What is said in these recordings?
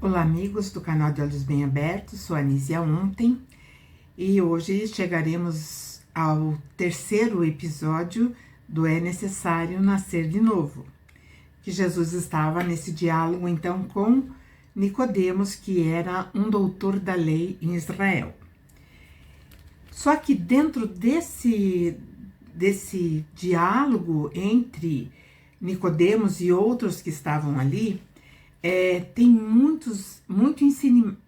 Olá, amigos do canal de Olhos Bem Abertos, sou a Anísia Ontem e hoje chegaremos ao terceiro episódio do É Necessário Nascer de Novo, que Jesus estava nesse diálogo então com Nicodemos, que era um doutor da lei em Israel. Só que dentro desse diálogo entre Nicodemos e outros que estavam ali, tem muito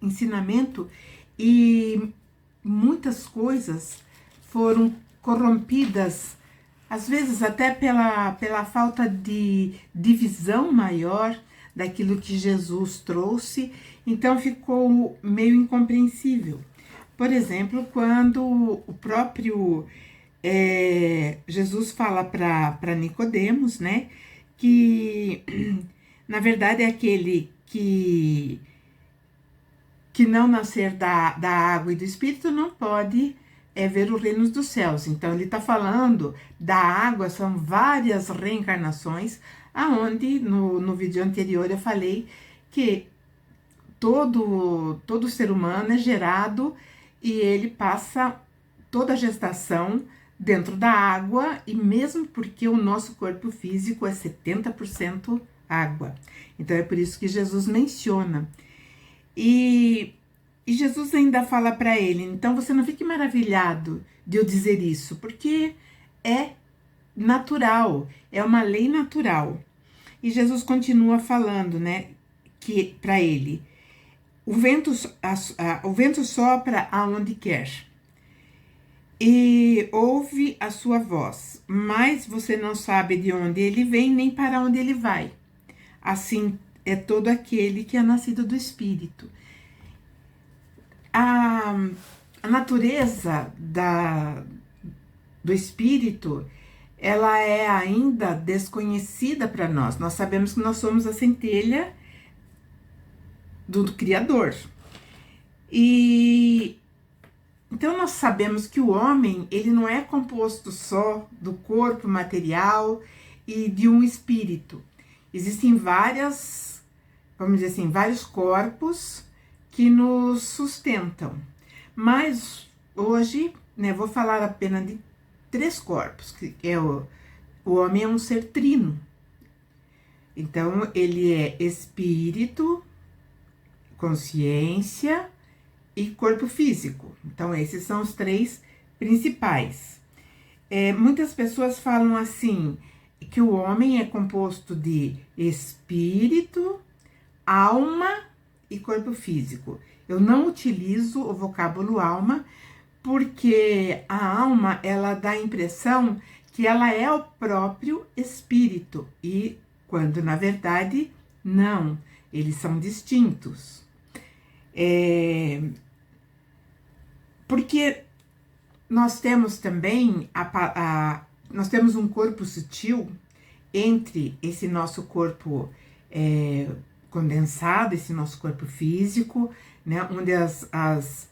ensinamento e muitas coisas foram corrompidas, às vezes até pela falta de divisão maior daquilo que Jesus trouxe, então ficou meio incompreensível. Por exemplo, quando o próprio Jesus fala para Nicodemos, né, que na verdade é aquele que não nascer da água e do Espírito não pode ver o reino dos céus. Então ele está falando da água, são várias reencarnações, aonde no vídeo anterior eu falei que todo ser humano é gerado e ele passa toda a gestação dentro da água, e mesmo porque o nosso corpo físico é 70% água. Então é por isso que Jesus menciona. E Jesus ainda fala para ele, então você não fique maravilhado de eu dizer isso, porque é natural, é uma lei natural. E Jesus continua falando, né, que para ele, o vento sopra aonde quer e ouve a sua voz, mas você não sabe de onde ele vem nem para onde ele vai. Assim é todo aquele que é nascido do Espírito. A natureza do Espírito, ela é ainda desconhecida para nós. Nós sabemos que nós somos a centelha do Criador. E então nós sabemos que o homem, ele não é composto só do corpo material e de um espírito. Existem vários corpos que nos sustentam. Mas hoje, né, vou falar apenas de 3 corpos, que é o homem é um ser trino. Então, ele é espírito, consciência e corpo físico. Então, esses são os 3 principais. Muitas pessoas falam assim, que o homem é composto de espírito, alma e corpo físico. Eu não utilizo o vocábulo alma, porque a alma, ela dá a impressão que ela é o próprio espírito, e quando na verdade não, eles são distintos. Porque nós temos também nós temos um corpo sutil entre esse nosso corpo condensado, esse nosso corpo físico, né, onde as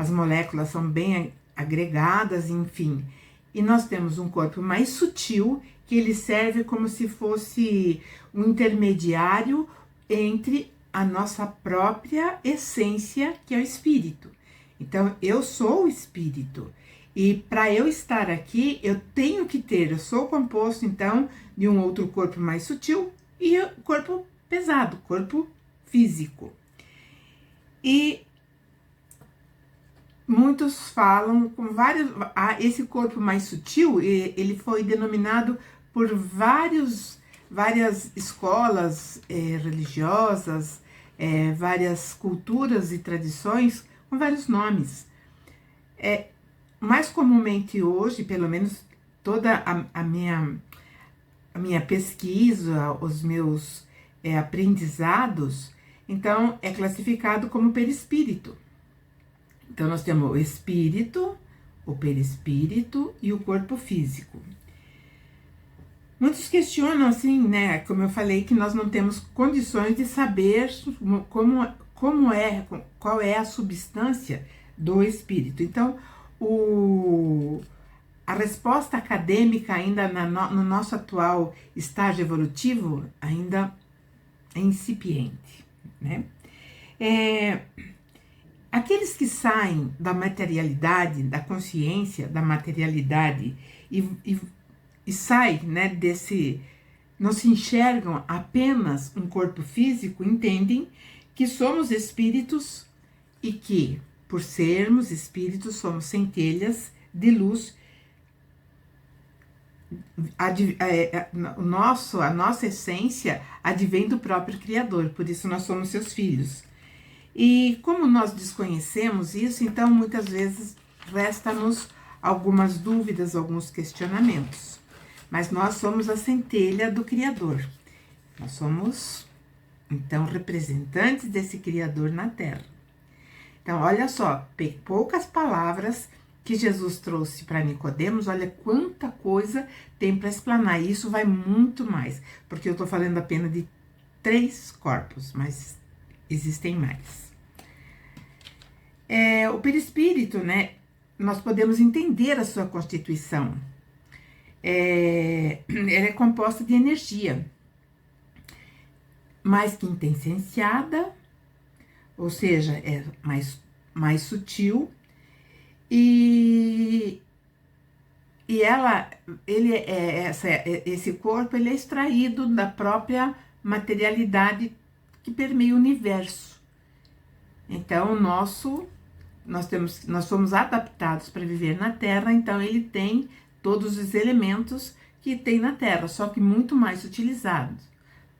moléculas são bem agregadas, enfim. E nós temos um corpo mais sutil, que ele serve como se fosse um intermediário entre a nossa própria essência, que é o espírito. Então, eu sou o espírito. E para eu estar aqui, eu sou composto, então, de um outro corpo mais sutil e corpo pesado, corpo físico. E muitos falam com esse corpo mais sutil, ele foi denominado por várias escolas religiosas, várias culturas e tradições, com vários nomes. Mais comumente hoje, pelo menos toda a minha pesquisa, os meus aprendizados, então é classificado como perispírito. Então nós temos o espírito, o perispírito e o corpo físico. Muitos questionam assim, né, como eu falei, que nós não temos condições de saber qual é a substância do espírito. Então, a resposta acadêmica ainda no nosso atual estágio evolutivo ainda é incipiente, né? É, aqueles que saem da materialidade, da consciência da materialidade e saem, né, desse, não se enxergam apenas um corpo físico, entendem que somos espíritos e que, por sermos espíritos, somos centelhas de luz. A nossa essência advém do próprio Criador, por isso nós somos seus filhos. E como nós desconhecemos isso, então muitas vezes resta-nos algumas dúvidas, alguns questionamentos. Mas nós somos a centelha do Criador. Nós somos, então, representantes desse Criador na Terra. Então, olha só, poucas palavras que Jesus trouxe para Nicodemos, olha quanta coisa tem para explanar. E isso vai muito mais, porque eu estou falando apenas de 3 corpos, mas existem mais. O perispírito, né? Nós podemos entender a sua constituição. Ela é composta de energia, mais que intensenciada, ou seja, é mais sutil, e esse corpo ele é extraído da própria materialidade que permeia o universo. Então, nós somos adaptados para viver na Terra, então ele tem todos os elementos que tem na Terra, só que muito mais utilizados,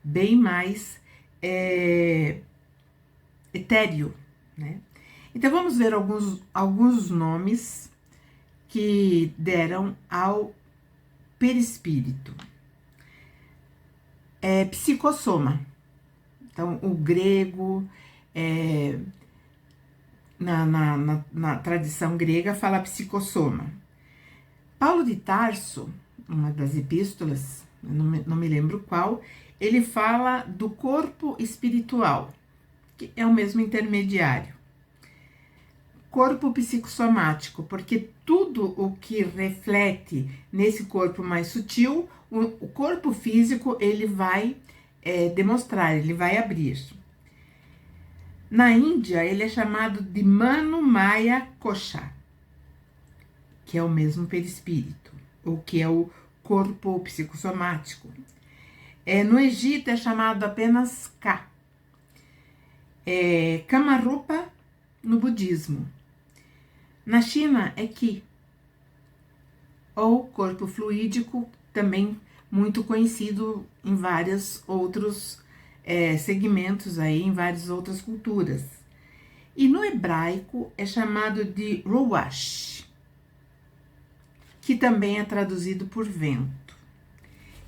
bem mais etéreo, né? Então, vamos ver alguns nomes que deram ao perispírito. Psicossoma. Então, o grego, na tradição grega, fala psicossoma. Paulo de Tarso, uma das epístolas, não me lembro qual, ele fala do corpo espiritual, que é o mesmo intermediário. Corpo psicossomático, porque tudo o que reflete nesse corpo mais sutil, o corpo físico ele vai demonstrar, ele vai abrir. Na Índia, ele é chamado de Mano Maya Kosha, que é o mesmo perispírito, ou que é o corpo psicossomático. No Egito é chamado apenas Ka. Kamarupa no budismo. Na China é Qi, ou corpo fluídico, também muito conhecido em vários outros segmentos aí, em várias outras culturas. E no hebraico é chamado de Ruach, que também é traduzido por vento.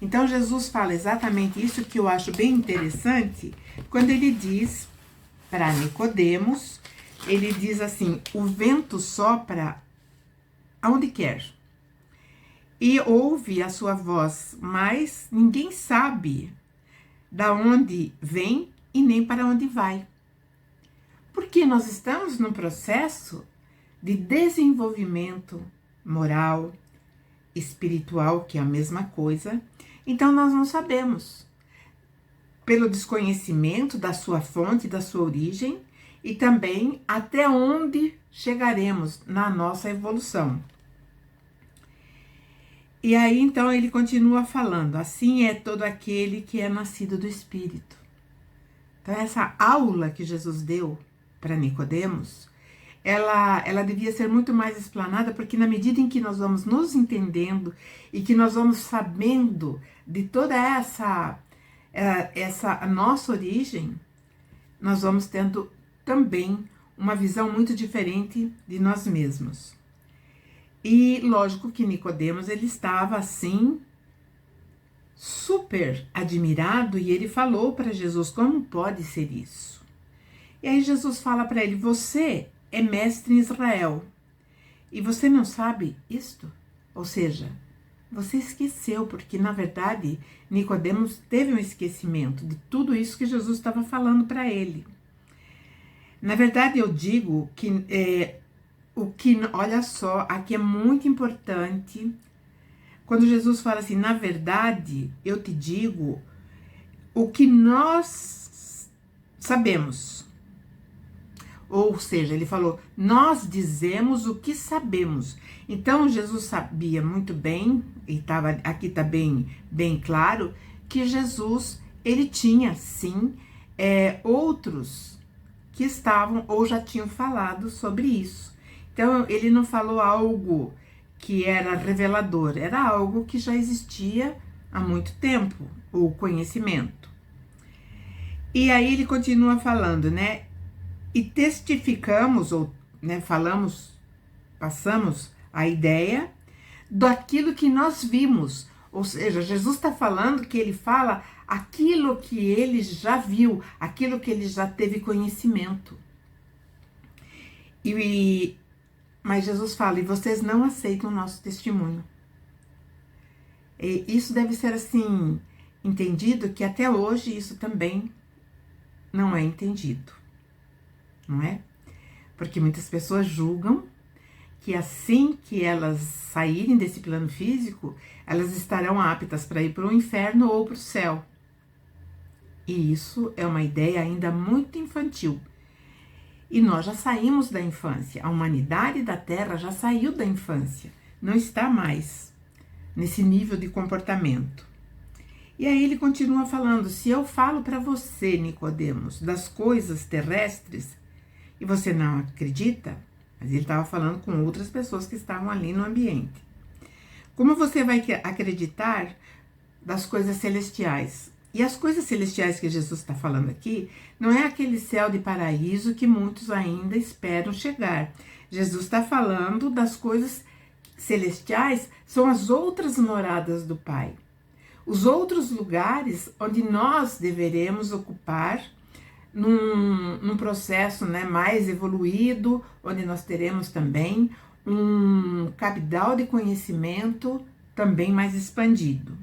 Então Jesus fala exatamente isso que eu acho bem interessante, quando ele diz para Nicodemos, ele diz assim: o vento sopra aonde quer e ouve a sua voz, mas ninguém sabe da onde vem e nem para onde vai. Porque nós estamos num processo de desenvolvimento moral, espiritual, que é a mesma coisa, então nós não sabemos. Pelo desconhecimento da sua fonte, da sua origem, e também até onde chegaremos na nossa evolução. E aí, então, ele continua falando: assim é todo aquele que é nascido do Espírito. Então, essa aula que Jesus deu para Nicodemos, ela devia ser muito mais explanada, porque na medida em que nós vamos nos entendendo e que nós vamos sabendo de toda essa nossa origem, nós vamos tendo também uma visão muito diferente de nós mesmos. E lógico que Nicodemos, ele estava assim super admirado, e ele falou para Jesus: como pode ser isso? E aí Jesus fala para ele: você é mestre em Israel e você não sabe isto? Ou seja, você esqueceu, porque na verdade Nicodemos teve um esquecimento de tudo isso que Jesus estava falando para ele. Na verdade, eu digo que olha só, aqui é muito importante, quando Jesus fala assim: na verdade, eu te digo o que nós sabemos. Ou seja, ele falou, nós dizemos o que sabemos. Então, Jesus sabia muito bem, e aqui está bem claro, que Jesus, ele tinha, sim, outros que estavam ou já tinham falado sobre isso. Então, ele não falou algo que era revelador, era algo que já existia há muito tempo, o conhecimento. E aí ele continua falando, né? E testificamos, ou né, passamos a ideia daquilo que nós vimos. Ou seja, Jesus está falando que ele fala aquilo que ele já viu, aquilo que ele já teve conhecimento. Mas Jesus fala, e vocês não aceitam o nosso testemunho. E isso deve ser assim, entendido, que até hoje isso também não é entendido, não é? Porque muitas pessoas julgam que assim que elas saírem desse plano físico, elas estarão aptas para ir para o inferno ou para o céu. E isso é uma ideia ainda muito infantil. E nós já saímos da infância, a humanidade da Terra já saiu da infância, não está mais nesse nível de comportamento. E aí ele continua falando, se eu falo para você, Nicodemos, das coisas terrestres, e você não acredita, mas ele estava falando com outras pessoas que estavam ali no ambiente. Como você vai acreditar das coisas celestiais? E as coisas celestiais que Jesus está falando aqui, não é aquele céu de paraíso que muitos ainda esperam chegar. Jesus está falando das coisas celestiais, são as outras moradas do Pai. Os outros lugares onde nós deveremos ocupar num processo, né, mais evoluído, onde nós teremos também um cabedal de conhecimento também mais expandido.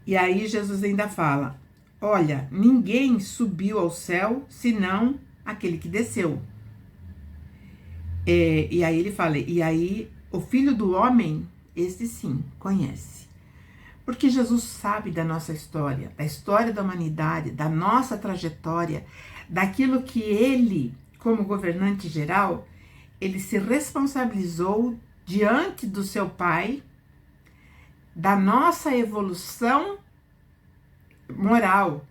E aí Jesus ainda fala, olha, ninguém subiu ao céu senão aquele que desceu. E aí ele fala, e aí o Filho do Homem, esse sim, conhece. Porque Jesus sabe da nossa história, da história da humanidade, da nossa trajetória, daquilo que ele, como governante geral, ele se responsabilizou diante do seu Pai, da nossa evolução moral,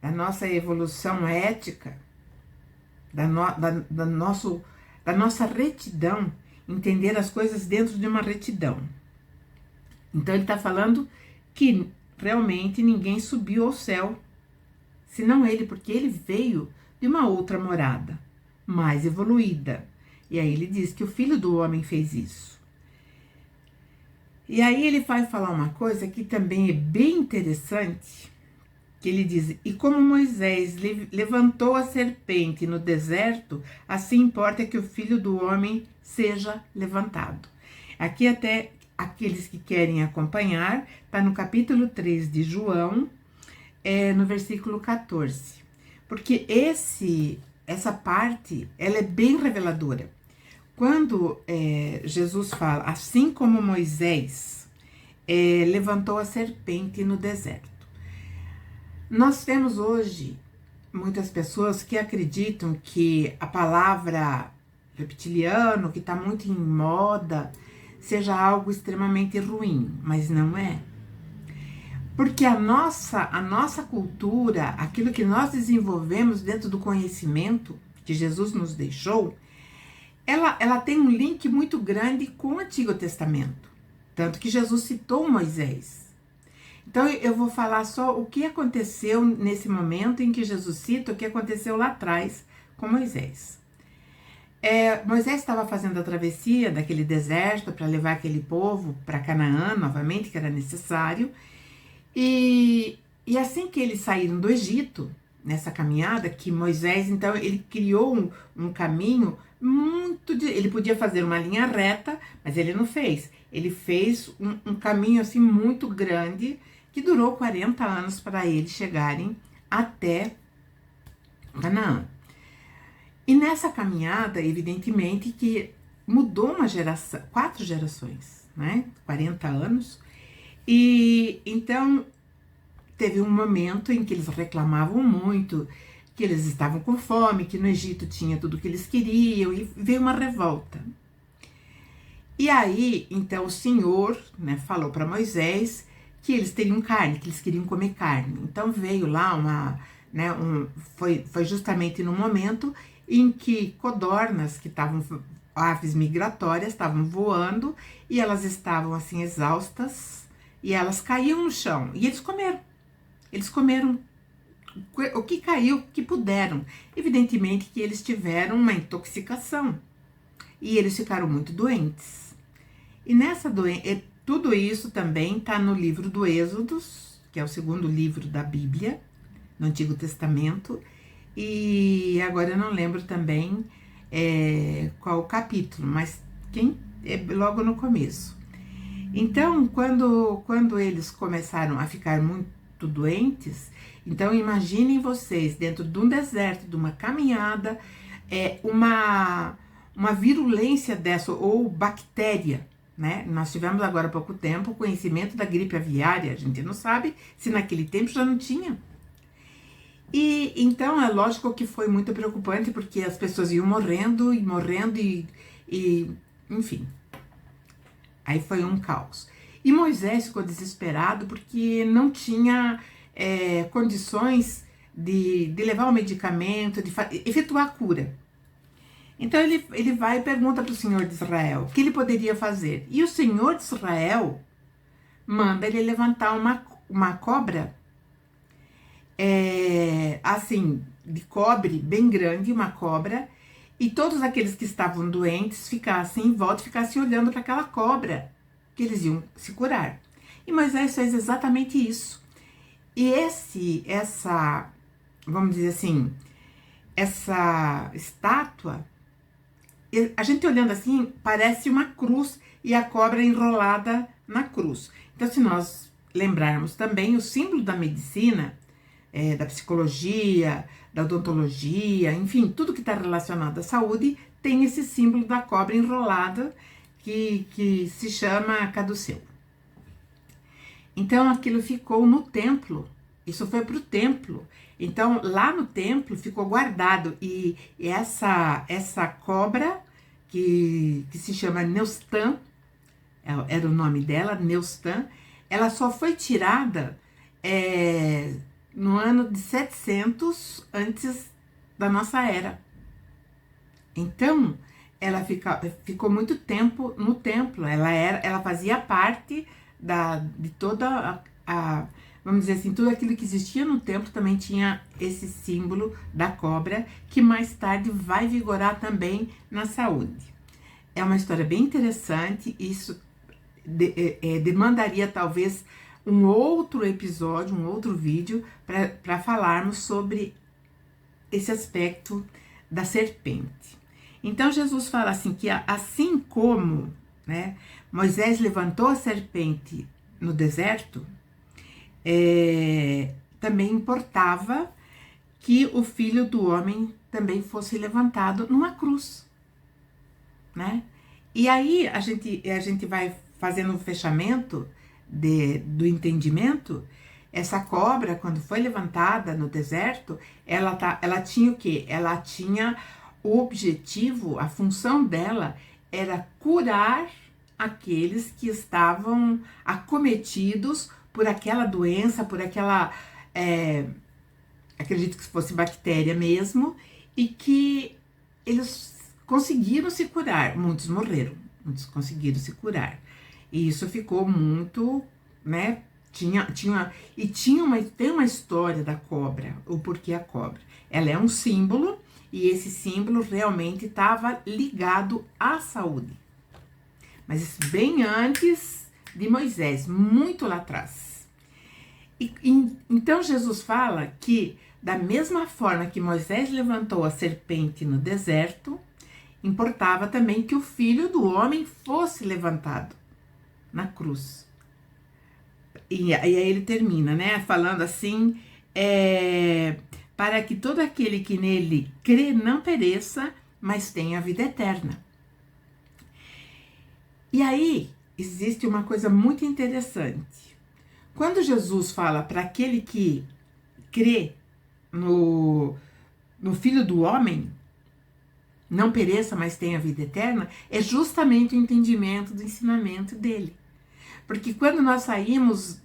da nossa evolução ética, da nossa retidão, entender as coisas dentro de uma retidão. Então ele está falando que realmente ninguém subiu ao céu, senão ele, porque ele veio de uma outra morada, mais evoluída. E aí ele diz que o Filho do Homem fez isso. E aí ele vai falar uma coisa que também é bem interessante, que ele diz, e como Moisés levantou a serpente no deserto, assim importa que o Filho do Homem seja levantado. Aqui até aqueles que querem acompanhar, está no capítulo 3 de João, no versículo 14. Porque essa parte, ela é bem reveladora. Quando Jesus fala, assim como Moisés levantou a serpente no deserto. Nós temos hoje muitas pessoas que acreditam que a palavra reptiliano, que está muito em moda, seja algo extremamente ruim, mas não é. Porque a nossa cultura, aquilo que nós desenvolvemos dentro do conhecimento que Jesus nos deixou, ela tem um link muito grande com o Antigo Testamento. Tanto que Jesus citou Moisés. Então eu vou falar só o que aconteceu nesse momento em que Jesus cita o que aconteceu lá atrás com Moisés. Moisés estava fazendo a travessia daquele deserto para levar aquele povo para Canaã novamente, que era necessário. E assim que eles saíram do Egito, nessa caminhada, que Moisés, então, ele criou um caminho ele podia fazer uma linha reta, mas ele não fez. Ele fez um caminho assim muito grande, que durou 40 anos para eles chegarem até Canaã. E nessa caminhada, evidentemente, que mudou uma geração, 4 gerações, né? 40 anos. E então teve um momento em que eles reclamavam muito que eles estavam com fome, que no Egito tinha tudo o que eles queriam, e veio uma revolta. E aí, então, o Senhor, né, falou para Moisés que eles teriam carne, que eles queriam comer carne. Então veio lá foi justamente no momento em que codornas, que estavam, aves migratórias, estavam voando, e elas estavam assim exaustas, e elas caíam no chão, e eles comeram. Eles comeram o que caiu, o que puderam. Evidentemente que eles tiveram uma intoxicação, e eles ficaram muito doentes. E nessa doença, tudo isso também está no livro do Êxodos, que é o segundo livro da Bíblia, no Antigo Testamento, e agora eu não lembro também qual o capítulo, mas é logo no começo. Então, quando eles começaram a ficar muito doentes, então imaginem vocês, dentro de um deserto, de uma caminhada, uma virulência dessa, ou bactéria, né? Nós tivemos agora há pouco tempo o conhecimento da gripe aviária, a gente não sabe se naquele tempo já não tinha. E então é lógico que foi muito preocupante, porque as pessoas iam morrendo e enfim, aí foi um caos. E Moisés ficou desesperado porque não tinha condições de levar o medicamento, de efetuar a cura. Então ele vai e pergunta para o Senhor de Israel o que ele poderia fazer. E o Senhor de Israel manda ele levantar uma cobra, assim, de cobre, bem grande, uma cobra, e todos aqueles que estavam doentes ficassem em volta, ficassem olhando para aquela cobra, que eles iam se curar. E Moisés fez exatamente isso. E vamos dizer assim, essa estátua, a gente olhando assim, parece uma cruz e a cobra enrolada na cruz. Então, se nós lembrarmos também, o símbolo da medicina, da psicologia, da odontologia, enfim, tudo que está relacionado à saúde, tem esse símbolo da cobra enrolada que se chama caduceu. Então, aquilo ficou no templo, isso foi para o templo. Então, lá no templo ficou guardado, e essa cobra, que se chama Neustã, era o nome dela, Neustã, ela só foi tirada no ano de 700 antes da nossa era. Então, ela ficou muito tempo no templo, ela fazia parte de toda vamos dizer assim, tudo aquilo que existia no templo também tinha esse símbolo da cobra, que mais tarde vai vigorar também na saúde. É uma história bem interessante, isso demandaria talvez um outro episódio, um outro vídeo, para falarmos sobre esse aspecto da serpente. Então Jesus fala assim, que assim como, né, Moisés levantou a serpente no deserto, também importava que o Filho do Homem também fosse levantado numa cruz, né? E aí a gente vai fazendo um fechamento do entendimento. Essa cobra, quando foi levantada no deserto, ela tinha o quê? Ela tinha o objetivo, a função dela era curar aqueles que estavam acometidos por aquela doença, por aquela, acredito que fosse bactéria mesmo, e que eles conseguiram se curar. Muitos morreram, muitos conseguiram se curar. E isso ficou muito, né? Tem uma história da cobra, o porquê a cobra. Ela é um símbolo, e esse símbolo realmente estava ligado à saúde. Mas isso bem antes de Moisés, muito lá atrás. Então Jesus fala que, da mesma forma que Moisés levantou a serpente no deserto, importava também que o Filho do Homem fosse levantado na cruz. E aí ele termina, né, falando assim, para que todo aquele que nele crê não pereça, mas tenha a vida eterna. E aí existe uma coisa muito interessante. Quando Jesus fala para aquele que crê no Filho do Homem, não pereça, mas tenha vida eterna, é justamente o entendimento do ensinamento dele. Porque quando nós saímos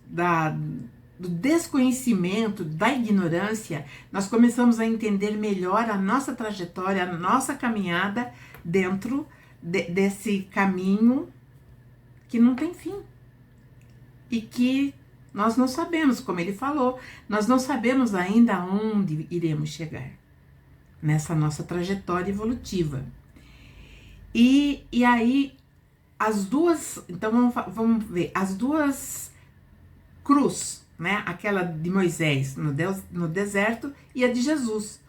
do desconhecimento, da ignorância, nós começamos a entender melhor a nossa trajetória, a nossa caminhada dentro desse caminho que não tem fim. E que nós não sabemos, como ele falou, nós não sabemos ainda aonde iremos chegar nessa nossa trajetória evolutiva. E aí, as duas, então vamos ver, as duas cruz, né? Aquela de Moisés no deserto e a de Jesus.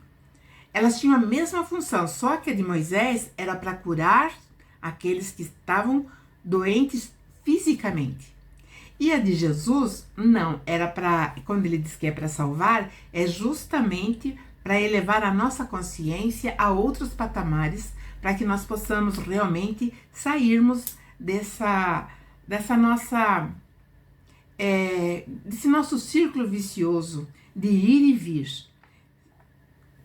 Elas tinham a mesma função, só que a de Moisés era para curar aqueles que estavam doentes fisicamente. E a de Jesus, não, era para, quando ele diz que é para salvar, é justamente para elevar a nossa consciência a outros patamares, para que nós possamos realmente sairmos dessa nossa, desse nosso círculo vicioso de ir e vir,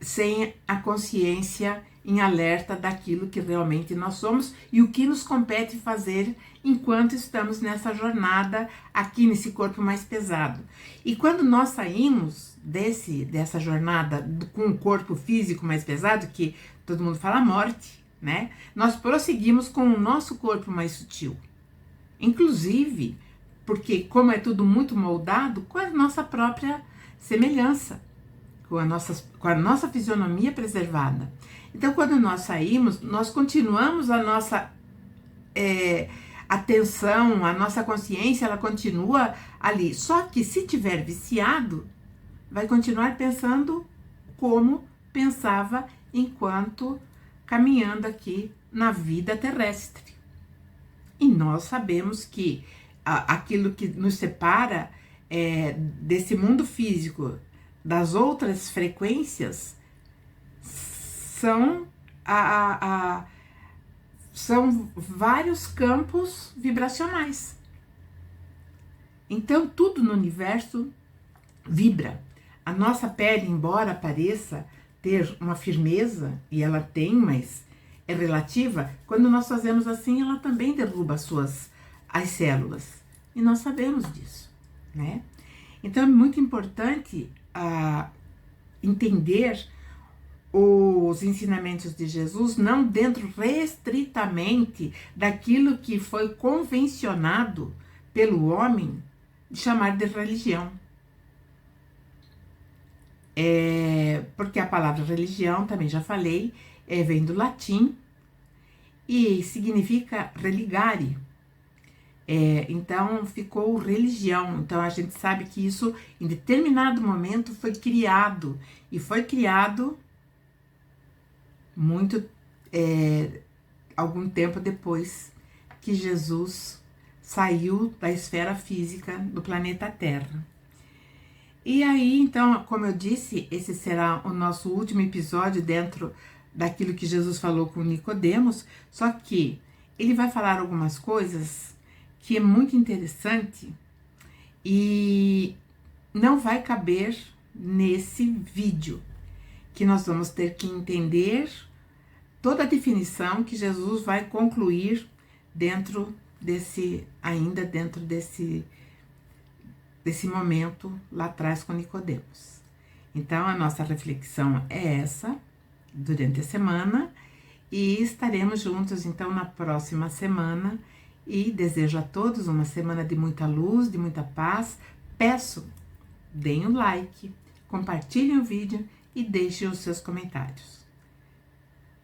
sem a consciência em alerta daquilo que realmente nós somos e o que nos compete fazer enquanto estamos nessa jornada aqui nesse corpo mais pesado. E quando nós saímos dessa jornada com o corpo físico mais pesado, que todo mundo fala morte, né? Nós prosseguimos com o nosso corpo mais sutil. Inclusive, porque como é tudo muito moldado, com a nossa própria semelhança, com a nossa fisionomia preservada. Então, quando nós saímos, nós continuamos a nossa atenção, a nossa consciência, ela continua ali. Só que se tiver viciado, vai continuar pensando como pensava enquanto caminhando aqui na vida terrestre. E nós sabemos que aquilo que nos separa desse mundo físico das outras frequências são vários campos vibracionais. Então, tudo no universo vibra. A nossa pele, embora pareça ter uma firmeza, e ela tem, mas é relativa, quando nós fazemos assim, ela também derruba as células. E nós sabemos disso, né? Então, é muito importante entender os ensinamentos de Jesus, não dentro restritamente daquilo que foi convencionado pelo homem de chamar de religião. Porque a palavra religião, também já falei, vem do latim e significa religare. Então ficou religião. Então a gente sabe que isso em determinado momento foi criado, e foi criado algum tempo depois que Jesus saiu da esfera física do planeta Terra. E aí, então, como eu disse, esse será o nosso último episódio dentro daquilo que Jesus falou com Nicodemos, só que ele vai falar algumas coisas que é muito interessante e não vai caber nesse vídeo, que nós vamos ter que entender toda a definição que Jesus vai concluir dentro desse momento lá atrás com Nicodemos. Então, a nossa reflexão é essa, durante a semana, e estaremos juntos, então, na próxima semana, e desejo a todos uma semana de muita luz, de muita paz. Peço, deem um like, compartilhem o vídeo e deixem os seus comentários.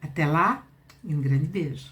Até lá e um grande beijo.